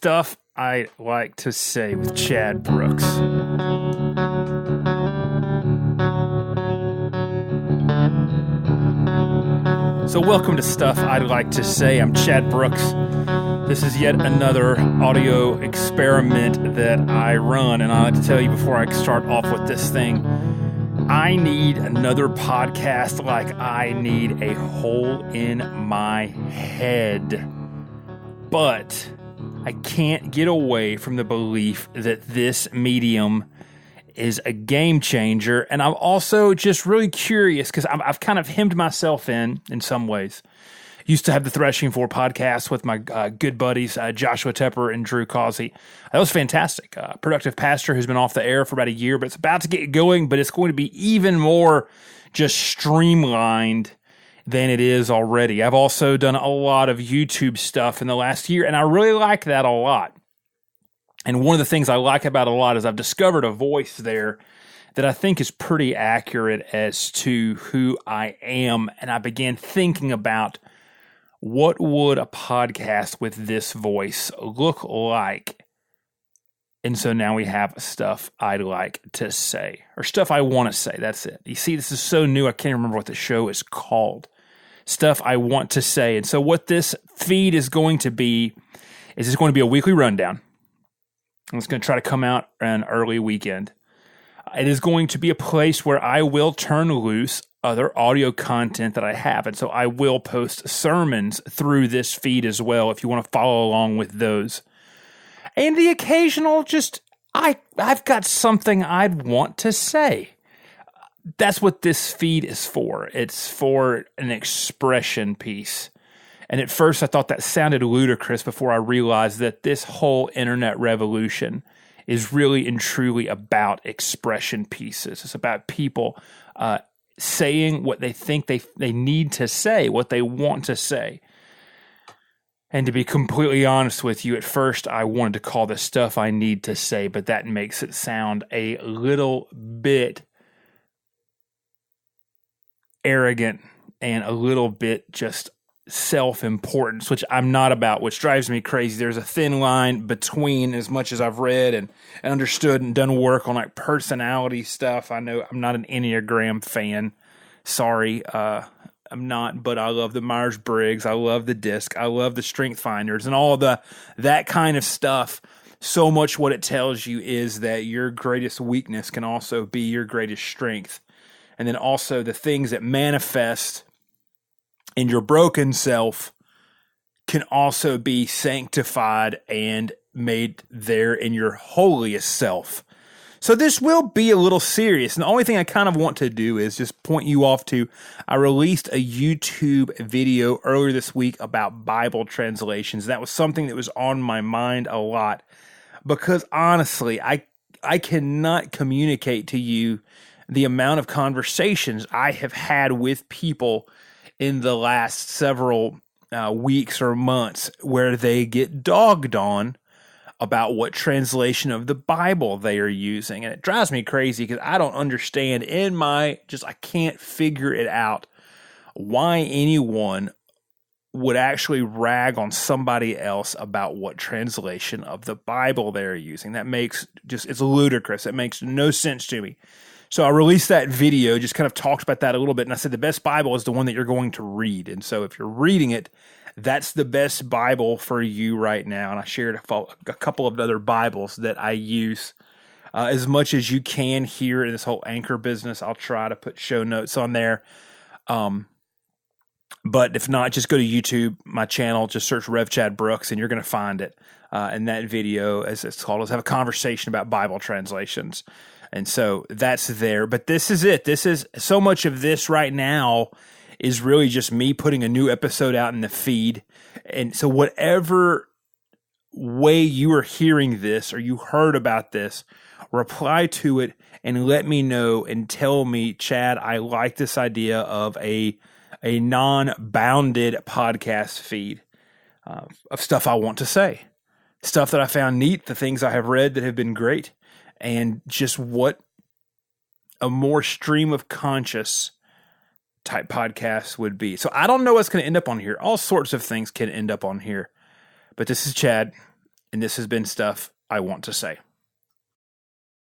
Stuff I Like to Say with Chad Brooks. So welcome to Stuff I'd Like to Say. I'm Chad Brooks. This is yet another audio experiment that I run, and I like to tell you before I start off with this thing, I need another podcast like I need a hole in my head. But I can't get away from the belief that this medium is a game changer. And I'm also just really curious because I've kind of hemmed myself in some ways. Used to have the Threshing Floor podcast with my good buddies, Joshua Tepper and Drew Causey. That was fantastic. Productive Pastor who's been off the air for about a year, but it's about to get going, but it's going to be even more just streamlined than it is already. I've also done a lot of YouTube stuff in the last year, and I really like that a lot. And one of the things I like about it a lot is I've discovered a voice there that I think is pretty accurate as to who I am. And I began thinking about what would a podcast with this voice look like? And so now we have stuff I'd like to say, or stuff I want to say. That's it. You see, this is so new, I can't remember what the show is called. Stuff I want to say. And so what this feed is going to be is it's going to be a weekly rundown. And it's going to try to come out an early weekend. It is going to be a place where I will turn loose other audio content that I have. And so I will post sermons through this feed as well if you want to follow along with those. And the occasional I've got something I'd want to say. That's what this feed is for. It's for an expression piece. And at first I thought that sounded ludicrous before I realized that this whole internet revolution is really and truly about expression pieces. It's about people saying what they think they need to say, what they want to say. And to be completely honest with you, at first I wanted to call this Stuff I Need to Say, but that makes it sound a little bit arrogant and a little bit just self-importance, which I'm not about, which drives me crazy. There's a thin line between, as much as I've read and understood and done work on like personality stuff. I know I'm not an Enneagram fan. Sorry, I'm not, but I love the Myers-Briggs. I love the DISC. I love the Strength Finders and all that kind of stuff. So much what it tells you is that your greatest weakness can also be your greatest strength. And then also the things that manifest in your broken self can also be sanctified and made there in your holiest self. So this will be a little serious. And the only thing I kind of want to do is just point you off to, I released a YouTube video earlier this week about Bible translations. That was something that was on my mind a lot because honestly, I cannot communicate to you the amount of conversations I have had with people in the last several weeks or months where they get dogged on about what translation of the Bible they are using. And it drives me crazy because I don't understand I can't figure it out why anyone would actually rag on somebody else about what translation of the Bible they're using. It's ludicrous. It makes no sense to me. So I released that video, just kind of talked about that a little bit, and I said the best Bible is the one that you're going to read. And so if you're reading it, that's the best Bible for you right now. And I shared a couple of other Bibles that I use as much as you can here in this whole Anchor business. I'll try to put show notes on there. But if not, just go to YouTube, my channel, just search Rev Chad Brooks, and you're going to find it. And that video, as it's called, is have a conversation about Bible translations. And so that's there. But this is it. This is so much of this right now is really just me putting a new episode out in the feed. And so whatever way you are hearing this or you heard about this, reply to it and let me know and tell me, Chad, I like this idea of a non-bounded podcast feed of stuff I want to say, stuff that I found neat, the things I have read that have been great. And just what a more stream of conscious type podcast would be. So I don't know what's going to end up on here. All sorts of things can end up on here. But this is Chad. and this has been Stuff I Want to Say.